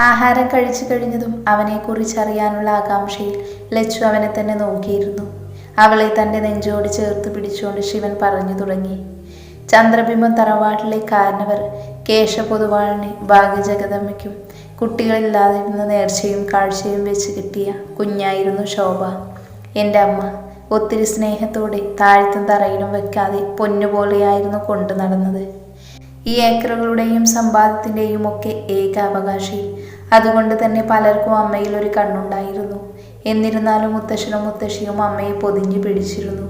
ആഹാരം കഴിച്ചു കഴിഞ്ഞതും അവനെക്കുറിച്ചറിയാനുള്ള ആകാംക്ഷയിൽ ലച്ചു അവനെ തന്നെ നോക്കിയിരുന്നു. അവളെ തൻ്റെ നെഞ്ചോട് ചേർത്ത് പിടിച്ചുകൊണ്ട് ശിവൻ പറഞ്ഞു തുടങ്ങി. ചന്ദ്രബിംബം തറവാട്ടിലെ കാരണവർ കേശപൊതുവാളിന് ഭാഗ്യജഗദമ്മയ്ക്കും കുട്ടികളില്ലാതിരുന്ന നേർച്ചയും കാഴ്ചയും വെച്ച് കിട്ടിയ കുഞ്ഞായിരുന്നു ശോഭ. എൻ്റെ അമ്മ ഒത്തിരി സ്നേഹത്തോടെ താഴ്ത്തും തറയിലും വെക്കാതെ പൊന്നുപോലെയായിരുന്നു കൊണ്ടു നടന്നത്. ഈ ഏക്കറുകളുടെയും സമ്പാദ്യത്തിൻ്റെയും ഒക്കെ ഏക അവകാശി. അതുകൊണ്ട് തന്നെ പലർക്കും അമ്മയിൽ ഒരു കണ്ണുണ്ടായിരുന്നു. എന്നിരുന്നാലും മുത്തശ്ശനും മുത്തശ്ശിയും അമ്മയെ പൊതിഞ്ഞു പിടിച്ചിരുന്നു.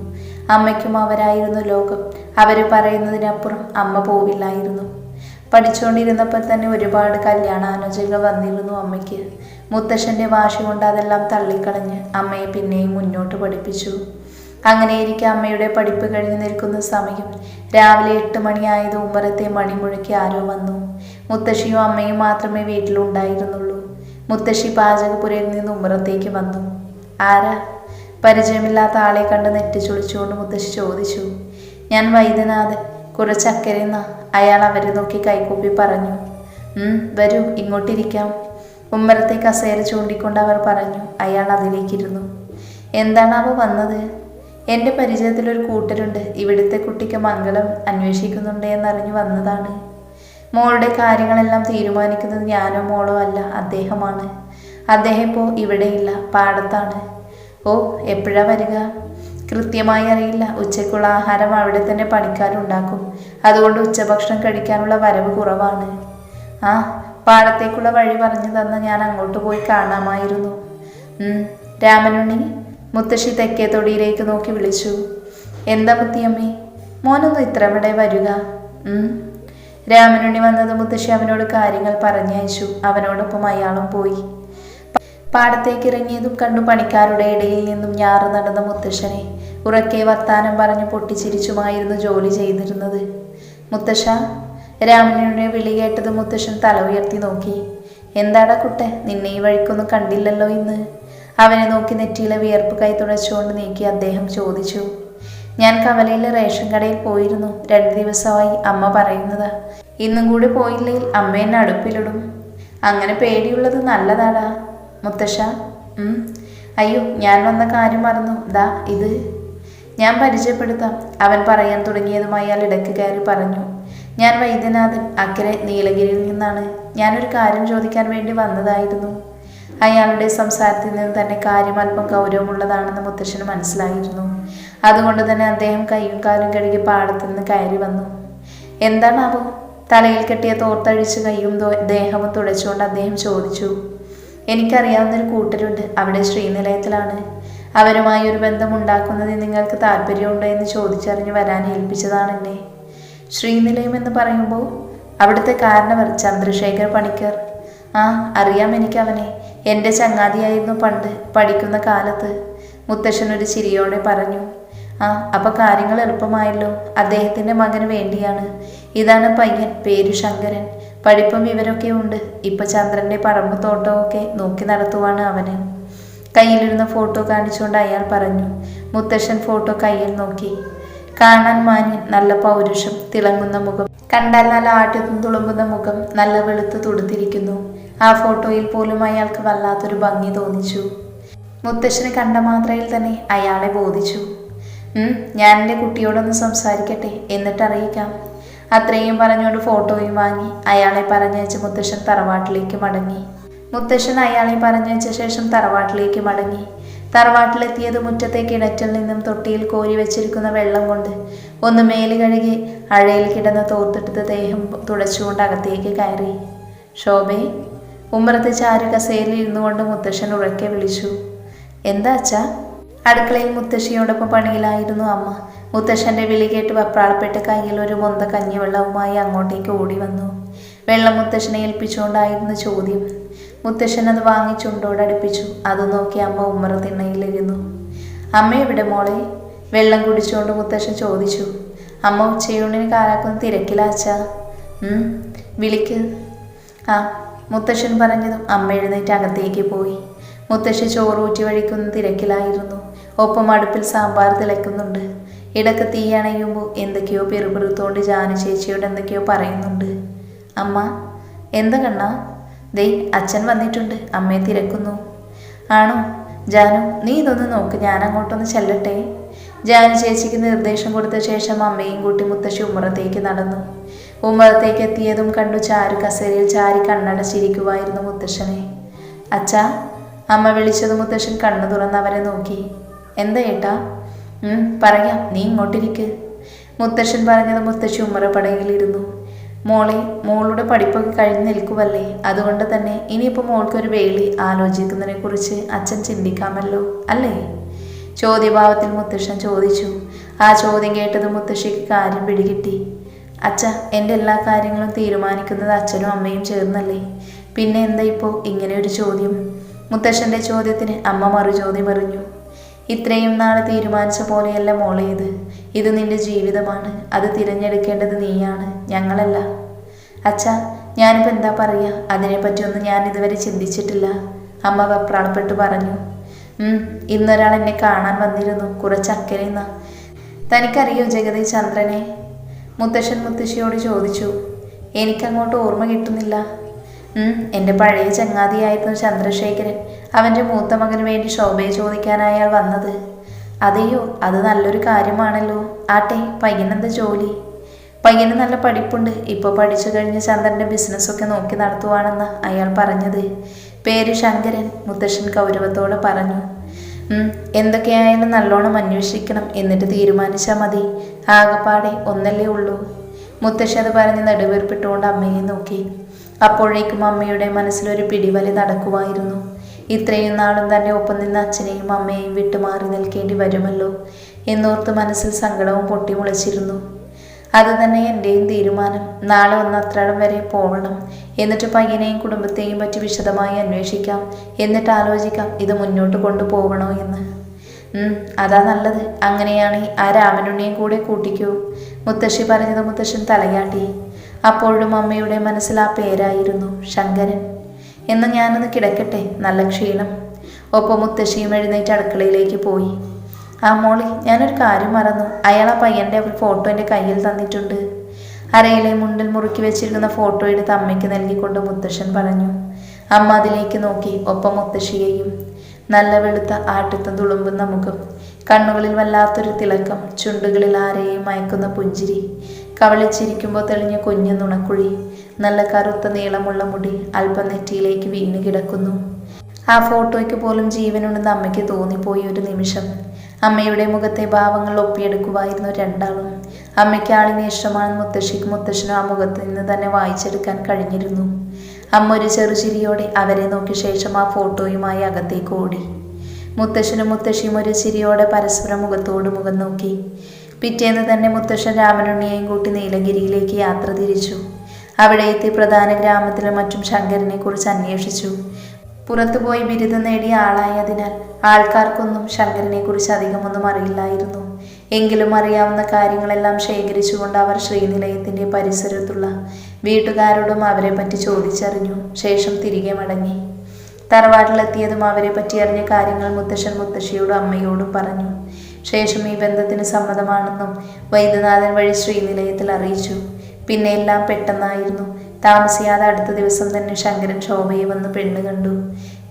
അമ്മയ്ക്കും അവരായിരുന്നു ലോകം. അവർ പറയുന്നതിനപ്പുറം അമ്മ പോവില്ലായിരുന്നു. പഠിച്ചുകൊണ്ടിരുന്നപ്പോൾ തന്നെ ഒരുപാട് കല്യാണാലോചനകൾ വന്നിരുന്നു അമ്മയ്ക്ക്. മുത്തശ്ശൻ്റെ വാശി കൊണ്ട് അതെല്ലാം തള്ളിക്കളഞ്ഞ് അമ്മയെ പിന്നെയും മുന്നോട്ട് പഠിപ്പിച്ചു. അങ്ങനെയിരിക്കെ അമ്മയുടെ പഠിപ്പ് കഴിഞ്ഞ് നിൽക്കുന്ന സമയം രാവിലെ 8 മണിയായത് ഉമ്മറത്തെ മണി മുഴക്കി ആരോ വന്നു. മുത്തശ്ശിയും അമ്മയും മാത്രമേ വീട്ടിലുണ്ടായിരുന്നുള്ളൂ. മുത്തശ്ശി പാചകപ്പുരയിൽ നിന്ന് ഉമ്മറത്തേക്ക് വന്നു. ആരാ? പരിചയമില്ലാത്ത ആളെ കണ്ട് നെറ്റിച്ചുളിച്ചുകൊണ്ട് മുത്തശ്ശി ചോദിച്ചു. ഞാൻ വൈദ്യനാഥൻ, കുറച്ച് അക്കരെന്നാ. അയാൾ അവരെ നോക്കി കൈകൂപ്പി പറഞ്ഞു. വരൂ, ഇങ്ങോട്ടിരിക്കാം. ഉമ്മറത്തെ കസേര ചൂണ്ടിക്കൊണ്ട് അവർ പറഞ്ഞു. അയാൾ അതിലേക്കിരുന്നു. എന്താണാവോ വന്നത്? എൻ്റെ പരിചയത്തിലൊരു കൂട്ടരുണ്ട്. ഇവിടുത്തെ കുട്ടിക്ക് മംഗളം അന്വേഷിക്കുന്നുണ്ട് എന്നറിഞ്ഞു വന്നതാണ്. മോളുടെ കാര്യങ്ങളെല്ലാം തീരുമാനിക്കുന്നത് ഞാനോ മോളോ അല്ല, അദ്ദേഹമാണ്. അദ്ദേഹം ഇപ്പോൾ ഇവിടെയില്ല, പാടത്താണ്. ഓ, എപ്പോഴാ വരിക? കൃത്യമായി അറിയില്ല. ഉച്ചയ്ക്കുള്ള ആഹാരം അവിടെ തന്നെ പണിക്കാരുണ്ടാക്കും. അതുകൊണ്ട് ഉച്ചഭക്ഷണം കഴിക്കാനുള്ള വരവ് കുറവാണ്. ആ, പാടത്തേക്കുള്ള വഴി പറഞ്ഞു തന്ന ഞാൻ അങ്ങോട്ട് പോയി കാണാമായിരുന്നു. രാമനുണ്ണി, മുത്തശ്ശി തെക്കേ തൊടിയിലേക്ക് നോക്കി വിളിച്ചു. എന്താ മുത്തിയമ്മേ? മോനൊന്നും ഇത്ര ഇവിടെ വരിക. രാമനുണ്ണി വന്നത് മുത്തശ്ശി അവനോട് കാര്യങ്ങൾ പറഞ്ഞയച്ചു. അവനോടൊപ്പം അയാളും പോയി. പാടത്തേക്ക് ഇറങ്ങിയതും കണ്ടു പണിക്കാരുടെ ഇടയിൽ നിന്നും ഞാറ് നടന്ന മുത്തശ്ശനെ. ഉറക്കെ വർത്താനം പറഞ്ഞു പൊട്ടിച്ചിരിച്ചുമായിരുന്നു ജോലി ചെയ്തിരുന്നത്. മുത്തശ്ശ, രാമനുണ്ണിയെ വിളി കേട്ടത് മുത്തശ്ശൻ തല ഉയർത്തി നോക്കി. എന്താടാ കുട്ടെ, നിന്നെ ഈ വഴിക്കൊന്നും കണ്ടില്ലല്ലോ ഇന്ന്. അവനെ നോക്കി നെറ്റിയിലെ വിയർപ്പ് കൈ തുടച്ചുകൊണ്ട് നീക്കി അദ്ദേഹം ചോദിച്ചു. ഞാൻ കവലയിലെ റേഷൻ കടയിൽ പോയിരുന്നു. 2 ദിവസമായി അമ്മ പറയുന്നത്. ഇന്നും കൂടി പോയില്ലെങ്കിൽ അമ്മ എന്നെ അടുപ്പിലിടും. അങ്ങനെ പേടിയുള്ളത് നല്ലതാടാ മുത്തശ്ശ. അയ്യോ, ഞാൻ വന്ന കാര്യം മറന്നു. ദാ ഇത് ഞാൻ പരിചയപ്പെടുത്താം. അവൻ പറയാൻ തുടങ്ങിയതും അയാൾ ഇടയ്ക്ക് കയറി പറഞ്ഞു. ഞാൻ വൈദ്യനാഥൻ, അക്കരെ നീലഗിരിയിൽ നിന്നാണ്. ഞാനൊരു കാര്യം ചോദിക്കാൻ വേണ്ടി വന്നതായിരുന്നു. അയാളുടെ സംസാരത്തിൽ നിന്ന് തന്നെ കാര്യം അല്പം ഗൗരവമുള്ളതാണെന്ന് മുത്തശ്ശന് മനസ്സിലായിരുന്നു. അതുകൊണ്ട് തന്നെ അദ്ദേഹം കൈയും കാലും കഴുകി പാടത്തു നിന്ന് കയറി വന്നു. എന്താണാവോ? തലയിൽ കെട്ടിയ തോർത്തഴിച്ച് കൈയും ദേഹവും തുടച്ചുകൊണ്ട് അദ്ദേഹം ചോദിച്ചു. എനിക്കറിയാവുന്നൊരു കൂട്ടരുണ്ട്, അവിടെ ശ്രീനിലയത്തിലാണ്. അവരുമായി ഒരു ബന്ധം ഉണ്ടാക്കുന്നതിൽ നിങ്ങൾക്ക് താല്പര്യമുണ്ടോ എന്ന് ചോദിച്ചറിഞ്ഞ് വരാൻ ഏൽപ്പിച്ചതാണ് എന്നെ. ശ്രീനിലയം എന്ന് പറയുമ്പോൾ അവിടുത്തെ കാരണവർ ചന്ദ്രശേഖർ പണിക്കർ. ആ, അറിയാം എനിക്കവനെ. എൻ്റെ ചങ്ങാതിയായിരുന്നു പണ്ട് പഠിക്കുന്ന കാലത്ത്. മുത്തശ്ശൻ ഒരു ചിരിയോടെ പറഞ്ഞു. ആ, അപ്പോൾ കാര്യങ്ങൾ എളുപ്പമായല്ലോ. അദ്ദേഹത്തിൻ്റെ മകന് വേണ്ടിയാണ്. ഇതാണ് പയ്യൻ, പേര് ശങ്കരൻ. പഠിപ്പും വിവരമൊക്കെ ഉണ്ട്. ഇപ്പം ചന്ദ്രൻ്റെ പറമ്പ് തോട്ടമൊക്കെ നോക്കി നടത്തുവാണ് അവന്. കയ്യിലിരുന്ന ഫോട്ടോ കാണിച്ചുകൊണ്ട് അയാൾ പറഞ്ഞു. മുത്തശ്ശൻ ഫോട്ടോ കയ്യിൽ നോക്കി. കാണാൻ മാന്യൻ, നല്ല പൗരുഷം, തിളങ്ങുന്ന മുഖം, കണ്ടാൽ നല്ല ആട്യത്തും തുളുമ്പുന്ന മുഖം, നല്ല വെളുത്ത് തുടുത്തിരിക്കുന്നു. ആ ഫോട്ടോയിൽ പോലും അയാൾക്ക് വല്ലാത്തൊരു ഭംഗി തോന്നിച്ചു. മുത്തശ്ശന് കണ്ട മാത്രയിൽ തന്നെ അയാളെ ബോധിച്ചു. ഞാൻ എൻ്റെ കുട്ടിയോടൊന്ന് സംസാരിക്കട്ടെ, എന്നിട്ട് അറിയിക്കാം. അത്രയും പറഞ്ഞുകൊണ്ട് ഫോട്ടോയും വാങ്ങി അയാളെ പറഞ്ഞയച്ച് മുത്തശ്ശൻ തറവാട്ടിലേക്ക് മടങ്ങി. മുത്തശ്ശൻ അയാളെ പറഞ്ഞയച്ച ശേഷം തറവാട്ടിലേക്ക് മടങ്ങി. തറവാട്ടിലെത്തിയത് മുറ്റത്തെ കിണറ്റിൽ നിന്നും തൊട്ടിയിൽ കോരി വെച്ചിരിക്കുന്ന വെള്ളം കൊണ്ട് ഒന്ന് മേല് കഴുകി അഴയിൽ കിടന്ന് തോർത്തെടുത്ത് ദേഹം തുടച്ചുകൊണ്ട് അകത്തേക്ക് കയറി. ശോഭേ, ഉമ്മറത്ത് ചാരു കസേരയിൽ ഇരുന്നു കൊണ്ട് മുത്തശ്ശൻ ഉറക്കെ വിളിച്ചു. എന്താ അച്ഛാ? അടുക്കളയിൽ മുത്തശ്ശിയോടൊപ്പം പണിയിലായിരുന്നു അമ്മ. മുത്തശ്ശൻ്റെ വിളി കേട്ട് വെപ്രാളപ്പെട്ട് കയ്യിൽ ഒരു മൊന്ത കഞ്ഞിവെള്ളവുമായി അങ്ങോട്ടേക്ക് ഓടി വന്നു. വെള്ളം മുത്തശ്ശനെ ഏൽപ്പിച്ചുകൊണ്ടായിരുന്നു ചോദ്യം. മുത്തശ്ശൻ അത് വാങ്ങി ചുണ്ടോടടുപ്പിച്ചു. അത് നോക്കി അമ്മ ഉമ്മറ തിണ്ണയിലിരുന്നു. അമ്മ എവിടെ മോളെ? വെള്ളം കുടിച്ചുകൊണ്ട് മുത്തശ്ശൻ ചോദിച്ചു. അമ്മ ഉച്ചയൂണിന് കാലാക്കുന്ന തിരക്കിലാച്ചാ. വിളിക്ക്. ആ, മുത്തശ്ശൻ പറഞ്ഞതും അമ്മ എഴുന്നേറ്റ് അകത്തേക്ക് പോയി. മുത്തശ്ശി ചോറൂറ്റി വഴിക്കുന്ന തിരക്കിലായിരുന്നു. ഒപ്പം അടുപ്പിൽ സാമ്പാർ തിളയ്ക്കുന്നുണ്ട്. ഇടയ്ക്ക് തീ അണയുമ്പോൾ എന്തൊക്കെയോ പിറുപിറുത്തോണ്ട് ജാനു ചേച്ചിയോട് എന്തൊക്കെയോ പറയുന്നുണ്ട്. അമ്മ, എന്താ കണ്ണാ? ദേ അച്ഛൻ വന്നിട്ടുണ്ട്, അമ്മയെ തിരക്കുന്നു. ആണോ? ജാനു, നീ ഇതൊന്ന് നോക്ക്, ഞാൻ അങ്ങോട്ടൊന്ന് ചെല്ലട്ടെ. ജാനു ചേച്ചിക്ക് നിർദ്ദേശം കൊടുത്ത ശേഷം അമ്മയും കൂട്ടി മുത്തശ്ശി ഉമ്മറത്തേക്ക് നടന്നു. ഉമ്മറത്തേക്ക് എത്തിയതും കണ്ടു ചാരു കസേരയിൽ ചാരി കണ്ണടച്ചിരിക്കുവായിരുന്നു മുത്തശ്ശനെ. അച്ഛാ, അമ്മ വിളിച്ചത് മുത്തശ്ശൻ കണ്ണു തുറന്ന് അവരെ നോക്കി. എന്താ ഏട്ടാ? പറയാം, നീ ഇങ്ങോട്ടിരിക്ക്. മുത്തശ്ശൻ പറഞ്ഞത് മുത്തശ്ശി ഉമ്മറപ്പടയിലിരുന്നു. മോളുടെ പഠിപ്പൊക്കെ കഴിഞ്ഞ് നിൽക്കുവല്ലേ, അതുകൊണ്ട് തന്നെ ഇനിയിപ്പോൾ മോൾക്കൊരു വേളി ആലോചിക്കുന്നതിനെ കുറിച്ച് അച്ഛൻ ചിന്തിക്കാമല്ലോ അല്ലേ? ചോദ്യഭാവത്തിൽ മുത്തശ്ശൻ ചോദിച്ചു. ആ ചോദ്യം കേട്ടത് മുത്തശ്ശിക്ക് കാര്യം പിടികിട്ടി. അച്ഛ, എൻ്റെ എല്ലാ കാര്യങ്ങളും തീരുമാനിക്കുന്നത് അച്ഛനും അമ്മയും ചേർന്നല്ലേ, പിന്നെ എന്താ ഇപ്പോൾ ഇങ്ങനെ ഒരു ചോദ്യം? മുത്തശ്ശൻ്റെ ചോദ്യത്തിന് അമ്മ മറുചോദ്യം പറഞ്ഞു. ഇത്രയും നാൾ തീരുമാനിച്ച പോലെയല്ല മോളെ ഇത് നിന്റെ ജീവിതമാണ്. അത് തിരഞ്ഞെടുക്കേണ്ടത് നീയാണ്, ഞങ്ങളല്ല. അച്ഛാ, ഞാനിപ്പോൾ എന്താ പറയുക? അതിനെപ്പറ്റിയൊന്നും ഞാൻ ഇതുവരെ ചിന്തിച്ചിട്ടില്ല, അമ്മ വെപ്രാളപ്പെട്ട് പറഞ്ഞു. ഇന്നൊരാൾ എന്നെ കാണാൻ വന്നിരുന്നു, കുറച്ച് അക്കരയിന്ന. തനിക്കറിയോ ജഗതി ചന്ദ്രനെ? മുത്തശ്ശൻ മുത്തശ്ശിയോട് ചോദിച്ചു. എനിക്കങ്ങോട്ട് ഓർമ്മ കിട്ടുന്നില്ല. എൻ്റെ പഴയ ചങ്ങാതിയായിരുന്നു ചന്ദ്രശേഖരൻ. അവൻ്റെ മൂത്ത മകന് വേണ്ടി ശോഭയെ ചോദിക്കാനായി അയാൾ വന്നത്. അതെയോ? അത് നല്ലൊരു കാര്യമാണല്ലോ. ആട്ടെ, പയ്യനെന്താ ജോലി? പയ്യന് നല്ല പഠിപ്പുണ്ട്. ഇപ്പോൾ പഠിച്ചു കഴിഞ്ഞ് ചന്ദ്രൻ്റെ ബിസിനസ്സൊക്കെ നോക്കി നടത്തുവാണെന്ന് അയാൾ പറഞ്ഞത്. പേര് ശങ്കരൻ, മുത്തശ്ശൻ ഗൗരവത്തോടെ പറഞ്ഞു. എന്തൊക്കെയായാലും നല്ലോണം അന്വേഷിക്കണം, എന്നിട്ട് തീരുമാനിച്ചാൽ മതി. ആകപ്പാടെ ഒന്നല്ലേ ഉള്ളൂ. മുത്തശ്ശി അത് പറഞ്ഞ് നെടുവീർപ്പിട്ടുകൊണ്ട് അമ്മയെ നോക്കി. അപ്പോഴേക്കും അമ്മയുടെ മനസ്സിലൊരു പിടിവലി നടക്കുമായിരുന്നു. ഇത്രയും നാളും തന്നെ ഒപ്പം നിന്ന് അച്ഛനെയും അമ്മയെയും വിട്ടുമാറി നിൽക്കേണ്ടി വരുമല്ലോ എന്നോർത്ത് മനസ്സിൽ സങ്കടവും പൊട്ടിമുളച്ചിരുന്നു. അതുതന്നെ എൻ്റെയും തീരുമാനം. നാളെ അത്രാടം വരെ പോകണം. എന്നിട്ട് പയ്യനെയും കുടുംബത്തെയും പറ്റി വിശദമായി അന്വേഷിക്കാം. എന്നിട്ട് ആലോചിക്കാം ഇത് മുന്നോട്ട് കൊണ്ടുപോകണോ എന്ന്. അതാ നല്ലത്. അങ്ങനെയാണെങ്കിൽ ആ രാമനുണ്ണിയും കൂടെ കൂട്ടിക്കൂ. മുത്തശ്ശി പറഞ്ഞത് മുത്തശ്ശൻ തലയാട്ടി. അപ്പോഴും അമ്മയുടെ മനസ്സിൽ ആ പേരായിരുന്നു, ശങ്കരൻ. എന്ന് ഞാനൊന്ന് കിടക്കട്ടെ, നല്ല ക്ഷീണം. ഒപ്പം മുത്തശ്ശിയും എഴുന്നേറ്റ് അടുക്കളയിലേക്ക് പോയി. ആ മോളി, ഞാനൊരു കാര്യം മറന്നു. അയാൾ ആ പയ്യൻ്റെ ഫോട്ടോ എൻ്റെ കയ്യിൽ തന്നിട്ടുണ്ട്. അരയിലെ മുണ്ടിൽ മുറുക്കി വെച്ചിരിക്കുന്ന ഫോട്ടോ എടുത്ത് അമ്മയ്ക്ക് നൽകിക്കൊണ്ട് മുത്തശ്ശൻ പറഞ്ഞു. അമ്മ അതിലേക്ക് നോക്കി, ഒപ്പം മുത്തശ്ശിയെയും. നല്ല വെളുത്ത ആട്ടിത്തം തുളുമ്പുന്ന മുഖം, കണ്ണുകളിൽ വല്ലാത്തൊരു തിളക്കം, ചുണ്ടുകളിൽ ആരെയും മയക്കുന്ന പുഞ്ചിരി, കവളിച്ചിരിക്കുമ്പോൾ തെളിഞ്ഞ കുഞ്ഞു നുണക്കുഴി, നല്ല കറുത്ത നീളമുള്ള മുടി അല്പം നെറ്റിയിലേക്ക് വീണ് കിടക്കുന്നു. ആ ഫോട്ടോയ്ക്ക് പോലും ജീവനുണ്ടെന്ന് അമ്മയ്ക്ക് തോന്നിപ്പോയി ഒരു നിമിഷം. അമ്മയുടെ മുഖത്തെ ഭാവങ്ങൾ ഒപ്പിയെടുക്കുമായിരുന്നു രണ്ടാളും. അമ്മയ്ക്ക് ആളിനെ ഇഷ്ടമാണെന്ന് മുത്തശ്ശനും ആ മുഖത്ത് നിന്ന് തന്നെ വായിച്ചെടുക്കാൻ കഴിഞ്ഞിരുന്നു. അമ്മ ഒരു ചെറുചിരിയോടെ അവരെ നോക്കിയ ശേഷം ആ ഫോട്ടോയുമായി അകത്തേക്ക് ഓടി. മുത്തശ്ശനും മുത്തശ്ശിയും ഒരു ചിരിയോടെ പരസ്പരം മുഖത്തോട് മുഖം നോക്കി. പിറ്റേന്ന് തന്നെ മുത്തശ്ശൻ രാമനുണ്ണിയെയും കൂട്ടി നീലഗിരിയിലേക്ക് യാത്ര തിരിച്ചു. അവിടെ എത്തി പ്രധാന ഗ്രാമത്തിലും മറ്റും ശങ്കരനെ കുറിച്ച് അന്വേഷിച്ചു. പുറത്തുപോയി ബിരുദം നേടിയ ആളായതിനാൽ ആൾക്കാർക്കൊന്നും ശങ്കരനെ കുറിച്ച് അധികമൊന്നും അറിയില്ലായിരുന്നു. എങ്കിലും അറിയാവുന്ന കാര്യങ്ങളെല്ലാം ശേഖരിച്ചുകൊണ്ട് അവർ ശ്രീനിലയത്തിൻ്റെ പരിസരത്തുള്ള വീട്ടുകാരോടും അവരെ പറ്റി ചോദിച്ചറിഞ്ഞു. ശേഷം തിരികെ മടങ്ങി. തറവാട്ടിലെത്തിയതും അവരെ പറ്റി അറിഞ്ഞ കാര്യങ്ങൾ മുത്തശ്ശൻ മുത്തശ്ശിയോടും അമ്മയോടും പറഞ്ഞു. ശേഷം ഈ ബന്ധത്തിന് സമ്മതമാണെന്നും വൈദ്യനാഥൻ വഴി ശ്രീനിലയത്തിൽ അറിയിച്ചു. പിന്നെ എല്ലാം പെട്ടെന്നായിരുന്നു. താമസിയാതെ അടുത്ത ദിവസം തന്നെ ശങ്കരൻ ശോഭയെ വന്ന് പെണ്ണ് കണ്ടു.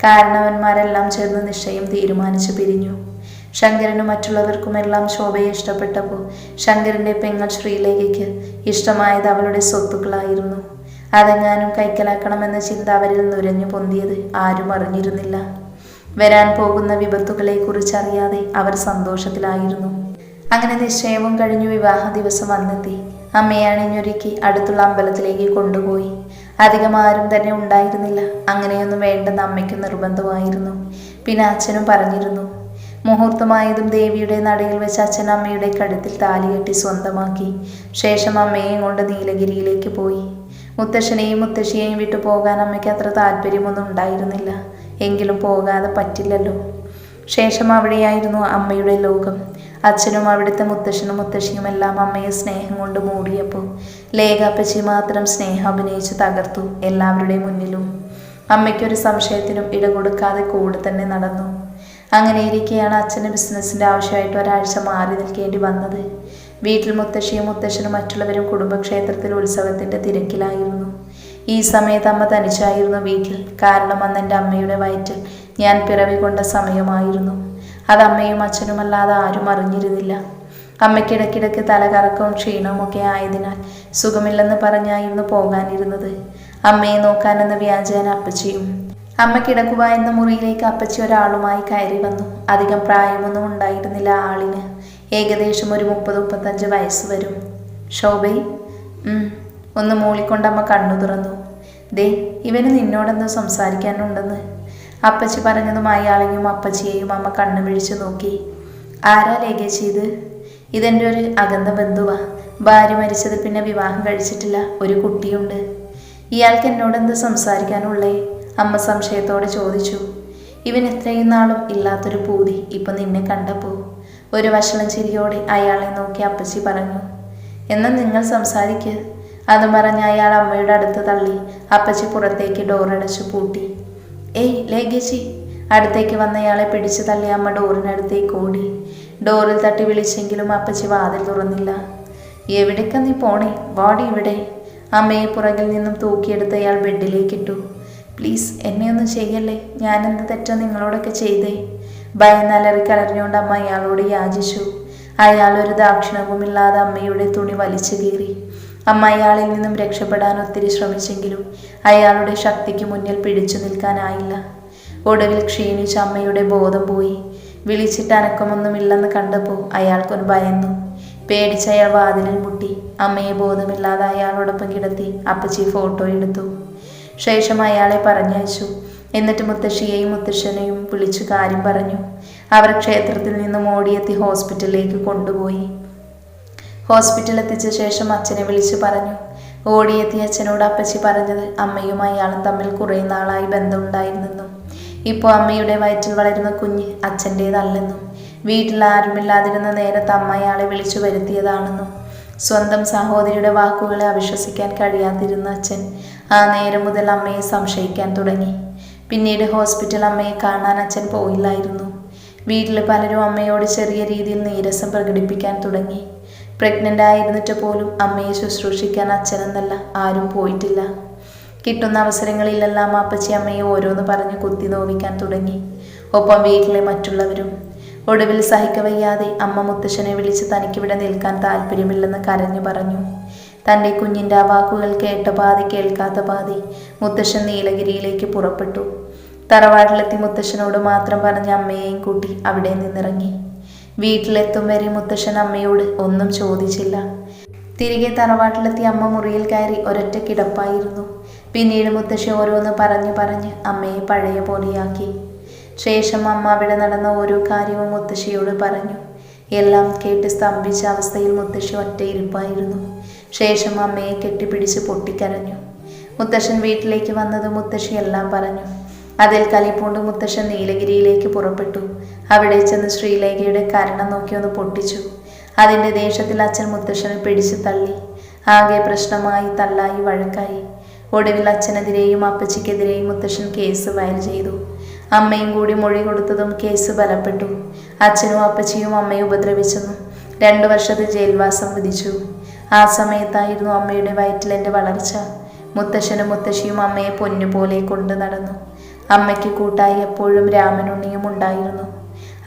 കാരണവന്മാരെല്ലാം ചേർന്ന് നിശ്ചയം തീരുമാനിച്ചു പിരിഞ്ഞു. ശങ്കരനും മറ്റുള്ളവർക്കുമെല്ലാം ശോഭയെ ഇഷ്ടപ്പെട്ടപ്പോൾ ശങ്കരൻ്റെ പെങ്ങൾ ശ്രീലേഖയ്ക്ക് ഇഷ്ടമായത് അവളുടെ സ്വത്തുക്കളായിരുന്നു. അതെങ്ങാനും കൈക്കലാക്കണമെന്ന ചിന്ത അവരിൽ നുരഞ്ഞു പൊന്തിയത് ആരും അറിഞ്ഞിരുന്നില്ല. വരാൻ പോകുന്ന വിപത്തുകളെക്കുറിച്ച് അറിയാതെ അവർ സന്തോഷത്തിലായിരുന്നു. അങ്ങനെ നിശ്ചയവും കഴിഞ്ഞു. വിവാഹ ദിവസം വന്നെത്തി. അമ്മയെ അണിഞ്ഞൊരുക്കി അടുത്തുള്ള അമ്പലത്തിലേക്ക് കൊണ്ടുപോയി. അധികം ആരും തന്നെ ഉണ്ടായിരുന്നില്ല. അങ്ങനെയൊന്നും വേണ്ടെന്ന് അമ്മയ്ക്ക് നിർബന്ധമായിരുന്നു. പിന്നെ അച്ഛനും പറഞ്ഞിരുന്നു. മുഹൂർത്തമായതും ദേവിയുടെ നടയിൽ വെച്ച് അച്ഛൻ അമ്മയുടെ കഴുത്തിൽ താലികെട്ടി സ്വന്തമാക്കി. ശേഷം അമ്മയെയും കൊണ്ട് നീലഗിരിയിലേക്ക് പോയി. മുത്തശ്ശനെയും മുത്തശ്ശിയെയും വിട്ടു പോകാൻ അമ്മയ്ക്ക് അത്ര താല്പര്യമൊന്നും ഉണ്ടായിരുന്നില്ല. എങ്കിലും പോകാതെ പറ്റില്ലല്ലോ. ശേഷം അവിടെയായിരുന്നു അമ്മയുടെ ലോകം. അച്ഛനും അവിടുത്തെ മുത്തശ്ശനും മുത്തശ്ശിയും എല്ലാം അമ്മയെ സ്നേഹം കൊണ്ട് മൂടിയപ്പോൾ ലേഖാപ്പച്ചി മാത്രം സ്നേഹം അഭിനയിച്ച് തകർത്തു എല്ലാവരുടെ മുന്നിലും. അമ്മയ്ക്കൊരു സംശയത്തിനും ഇട കൊടുക്കാതെ കൂടെ തന്നെ നടന്നു. അങ്ങനെ ഇരിക്കെയാണ് അച്ഛന് ബിസിനസ്സിൻ്റെ ആവശ്യമായിട്ട് ഒരാഴ്ച മാറി നിൽക്കേണ്ടി വന്നത്. വീട്ടിൽ മുത്തശ്ശിയും മുത്തശ്ശനും മറ്റുള്ളവരും കുടുംബക്ഷേത്രത്തിൽ ഉത്സവത്തിൻ്റെ തിരക്കിലായിരുന്നു. ഈ സമയത്ത് അമ്മ തനിച്ചായിരുന്നു വീട്ടിൽ. കാരണം അന്ന് എൻ്റെ അമ്മയുടെ വയറ്റിൽ ഞാൻ പിറവി കൊണ്ട സമയമായിരുന്നു. അത് അമ്മയും അച്ഛനുമല്ലാതെ ആരും അറിഞ്ഞിരുന്നില്ല. അമ്മയ്ക്ക് ഇടയ്ക്കിടയ്ക്ക് തലകറക്കവും ക്ഷീണവും ഒക്കെ ആയതിനാൽ സുഖമില്ലെന്ന് പറഞ്ഞായിരുന്നു പോകാനിരുന്നത്. അമ്മയെ നോക്കാനെന്ന വ്യാജേന അപ്പച്ചിയും. അമ്മ കിടക്കുക എന്ന മുറിയിലേക്ക് അപ്പച്ചി ഒരാളുമായി കയറി വന്നു. അധികം പ്രായമൊന്നും ഉണ്ടായിരുന്നില്ല ആളിന്. ഏകദേശം ഒരു 30-35 വയസ്സ് വരും. ശോഭേ? ഒന്ന് മൂളിക്കൊണ്ട് അമ്മ കണ്ണു തുറന്നു. ദേ, ഇവന് നിന്നോടെന്തോ സംസാരിക്കാനുണ്ടെന്ന്. അപ്പച്ചി പറഞ്ഞതും അയാളെയും അപ്പച്ചിയെയും അമ്മ കണ്ണു പിടിച്ചു നോക്കി. ആരാ ലേഖേച്ചി ഇത്? ഇതെൻ്റെ ഒരു അകന്ന ബന്ധുവാ. ഭാര്യ മരിച്ചത് പിന്നെ വിവാഹം കഴിച്ചിട്ടില്ല. ഒരു കുട്ടിയുണ്ട്. ഇയാൾക്ക് എന്നോടെന്ത് സംസാരിക്കാനുള്ളേ? അമ്മ സംശയത്തോടെ ചോദിച്ചു. ഇവൻ ഇത്രയും നാളും ഇല്ലാത്തൊരു പൂതി ഇപ്പം നിന്നെ കണ്ടപ്പോൾ. ഒരു വഷളം ചിരിയോടെ അയാളെ നോക്കി അപ്പച്ചി പറഞ്ഞു. എന്നാൽ നിങ്ങൾ സംസാരിക്ക്. അതും പറഞ്ഞ് അയാൾ അമ്മയുടെ അടുത്ത് തള്ളി. അപ്പച്ചി പുറത്തേക്ക് ഡോറടച്ചു പൂട്ടി. ഏയ് ലേഖേച്ചി! അടുത്തേക്ക് വന്നയാളെ പിടിച്ചു തള്ളി അമ്മ ഡോറിനടുത്തേക്ക് ഓടി. ഡോറിൽ തട്ടി വിളിച്ചെങ്കിലും അപ്പച്ചി വാതിൽ തുറന്നില്ല. എവിടേക്കാ നീ പോണേ? വാടി ഇവിടെ. അമ്മയെ പുറകിൽ നിന്നും തൂക്കിയെടുത്ത് അയാൾ ബെഡിലേക്കിട്ടു. പ്ലീസ് എന്നെ ഒന്നും ചെയ്യല്ലേ. ഞാനെന്ത് തെറ്റാ നിങ്ങളോടൊക്കെ ചെയ്തേ? ഭയന്നലറി കലറിഞ്ഞുകൊണ്ട് അമ്മ അയാളോട് യാചിച്ചു. അയാൾ ഒരു ദാക്ഷിണവുമില്ലാതെ അമ്മയുടെ തുണി വലിച്ചു കീറി. അമ്മ അയാളിൽ നിന്നും രക്ഷപ്പെടാൻ ഒത്തിരി ശ്രമിച്ചെങ്കിലും അയാളുടെ ശക്തിക്ക് മുന്നിൽ പിടിച്ചു നിൽക്കാനായില്ല. ഒടുവിൽ ക്ഷീണിച്ച അമ്മയുടെ ബോധം പോയി. വിളിച്ചിട്ട് അനക്കമൊന്നുമില്ലെന്ന് കണ്ടപ്പോൾ അയാൾക്കൊരു ഭയന്നു. പേടിച്ചയാൾ വാതിലിൽ മുട്ടി. അമ്മയെ ബോധമില്ലാതെ അയാളോടൊപ്പം കിടത്തി അപ്പച്ചി ഫോട്ടോ എടുത്തു. ശേഷം അയാളെ പറഞ്ഞയച്ചു. എന്നിട്ട് മുത്തശ്ശിയെയും മുത്തശ്ശനെയും വിളിച്ചു കാര്യം പറഞ്ഞു. അവർ ക്ഷേത്രത്തിൽ നിന്നും ഓടിയെത്തി ഹോസ്പിറ്റലിലേക്ക് കൊണ്ടുപോയി. ഹോസ്പിറ്റലിൽ എത്തിച്ച ശേഷം അച്ഛനെ വിളിച്ചു പറഞ്ഞു. ഓടിയെത്തിയ അച്ഛനോട് അപ്പച്ചി പറഞ്ഞത് അമ്മയും അയാളും തമ്മിൽ കുറേ നാളായി ബന്ധമുണ്ടായിരുന്നെന്നും ഇപ്പോൾ അമ്മയുടെ വയറ്റിൽ വളരുന്ന കുഞ്ഞ് അച്ഛൻ്റേതല്ലെന്നും വീട്ടിൽ ആരുമില്ലാതിരുന്ന നേരത്ത് അമ്മ അയാളെ വിളിച്ചു വരുത്തിയതാണെന്നും സ്വന്തം സഹോദരിയുടെ വാക്കുകളെ അവിശ്വസിക്കാൻ കഴിയാതിരുന്ന അച്ഛൻ ആ നേരം മുതൽ അമ്മയെ സംശയിക്കാൻ തുടങ്ങി. പിന്നീട് ഹോസ്പിറ്റൽ അമ്മയെ കാണാൻ അച്ഛൻ പോയില്ലായിരുന്നു. വീട്ടിൽ പലരും അമ്മയോട് ചെറിയ രീതിയിൽ നീരസം പ്രകടിപ്പിക്കാൻ തുടങ്ങി. പ്രഗ്നൻ്റ് ആയിരുന്നിട്ട് പോലും അമ്മയെ ശുശ്രൂഷിക്കാൻ അച്ഛനെന്നല്ല ആരും പോയിട്ടില്ല. കിട്ടുന്ന അവസരങ്ങളിലെല്ലാം അപ്പച്ചി അമ്മയെ ഓരോന്ന് പറഞ്ഞ് കുത്തി നോവിക്കാൻ തുടങ്ങി. ഒപ്പം വീട്ടിലെ മറ്റുള്ളവരും. ഒടുവിൽ സഹിക്കവയ്യാതെ അമ്മ മുത്തശ്ശനെ വിളിച്ച് തനിക്കിവിടെ നിൽക്കാൻ താല്പര്യമില്ലെന്ന് കരഞ്ഞു പറഞ്ഞു. തൻ്റെ കുഞ്ഞിൻ്റെ ആ വാക്കുകൾ കേട്ട പാതി കേൾക്കാത്ത പാതി മുത്തശ്ശൻ നീലഗിരിയിലേക്ക് പുറപ്പെട്ടു. തറവാട്ടിലെത്തി മുത്തശ്ശനോട് മാത്രം പറഞ്ഞ അമ്മയെയും കൂട്ടി അവിടെ നിന്നിറങ്ങി. വീട്ടിലെത്തും വരെ മുത്തശ്ശൻ അമ്മയോട് ഒന്നും ചോദിച്ചില്ല. തിരികെ തറവാട്ടിലെത്തി അമ്മ മുറിയിൽ കയറി ഒരൊറ്റ കിടപ്പായിരുന്നു. പിന്നീട് മുത്തശ്ശി ഓരോന്ന് പറഞ്ഞ് അമ്മയെ പഴയ പോലെയാക്കി. ശേഷം അമ്മ അവിടെ നടന്ന ഓരോ കാര്യവും മുത്തശ്ശിയോട് പറഞ്ഞു. എല്ലാം കേട്ട് സ്തംഭിച്ച അവസ്ഥയിൽ മുത്തശ്ശി ഒറ്റ ഇരിപ്പായിരുന്നു. ശേഷം അമ്മയെ കെട്ടിപ്പിടിച്ച് പൊട്ടിക്കരഞ്ഞു. മുത്തശ്ശൻ വീട്ടിലേക്ക് വന്നത് മുത്തശ്ശി എല്ലാം പറഞ്ഞു. അതിൽ കലിപ്പൂണ്ട് മുത്തശ്ശൻ നീലഗിരിയിലേക്ക് പുറപ്പെട്ടു. അവിടെ ചെന്ന് ശ്രീലേഖയുടെ കരണം നോക്കി ഒന്ന് പൊട്ടിച്ചു. അതിൻ്റെ ദേഷ്യത്തിൽ അച്ഛൻ മുത്തശ്ശനെ പിടിച്ചു തള്ളി. ആകെ പ്രശ്നമായി, തല്ലായി, വഴക്കായി. ഒടുവിൽ അച്ഛനെതിരെയും അപ്പച്ചിക്കെതിരെയും മുത്തശ്ശൻ കേസ് ഫയൽ ചെയ്തു. അമ്മയും കൂടി മൊഴി കൊടുത്തതും കേസ് ബലപ്പെട്ടു. അച്ഛനും അപ്പച്ചിയും അമ്മയെ ഉപദ്രവിച്ചെന്നും 2 വർഷത്തെ ജയിൽവാസം വിധിച്ചു. ആ സമയത്തായിരുന്നു അമ്മയുടെ വയറ്റിൽ എൻ്റെ വളർച്ച. മുത്തശ്ശനും മുത്തശ്ശിയും അമ്മയെ പൊന്നുപോലെ കൊണ്ടു നടന്നു. അമ്മയ്ക്ക് കൂട്ടായി എപ്പോഴും രാമനുണ്ണിയും ഉണ്ടായിരുന്നു.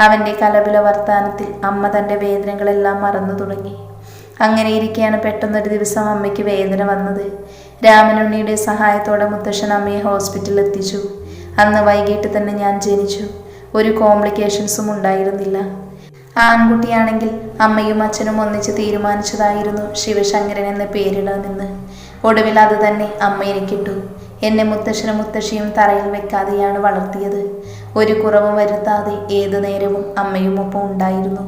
അവൻ്റെ കലപില വർത്താനത്തിൽ അമ്മ തൻ്റെ വേദനകളെല്ലാം മറന്നു തുടങ്ങി. അങ്ങനെ ഇരിക്കെയാണ് പെട്ടെന്നൊരു ദിവസം അമ്മയ്ക്ക് വേദന വന്നത്. രാമനുണ്ണിയുടെ സഹായത്തോടെ മുത്തശ്ശൻ അമ്മയെ ഹോസ്പിറ്റലിൽ എത്തിച്ചു. അന്ന് വൈകിട്ട് തന്നെ ഞാൻ ജനിച്ചു. ഒരു കോംപ്ലിക്കേഷൻസും ഉണ്ടായിരുന്നില്ല. ആൺകുട്ടിയാണെങ്കിൽ അമ്മയും അച്ഛനും ഒന്നിച്ച് തീരുമാനിച്ചതായിരുന്നു ശിവശങ്കരൻ എന്ന പേരിടാമെന്ന്. ഒടുവിൽ അത് തന്നെ അമ്മ എനിക്കിട്ടു. എന്നെ മുത്തശ്ശനും മുത്തശ്ശിയും തറയിൽ വെക്കാതെയാണ് വളർത്തിയത്. ഒരു കുറവും വരുത്താതെ ഏതു നേരവും അമ്മയും ഒപ്പം ഉണ്ടായിരുന്നു.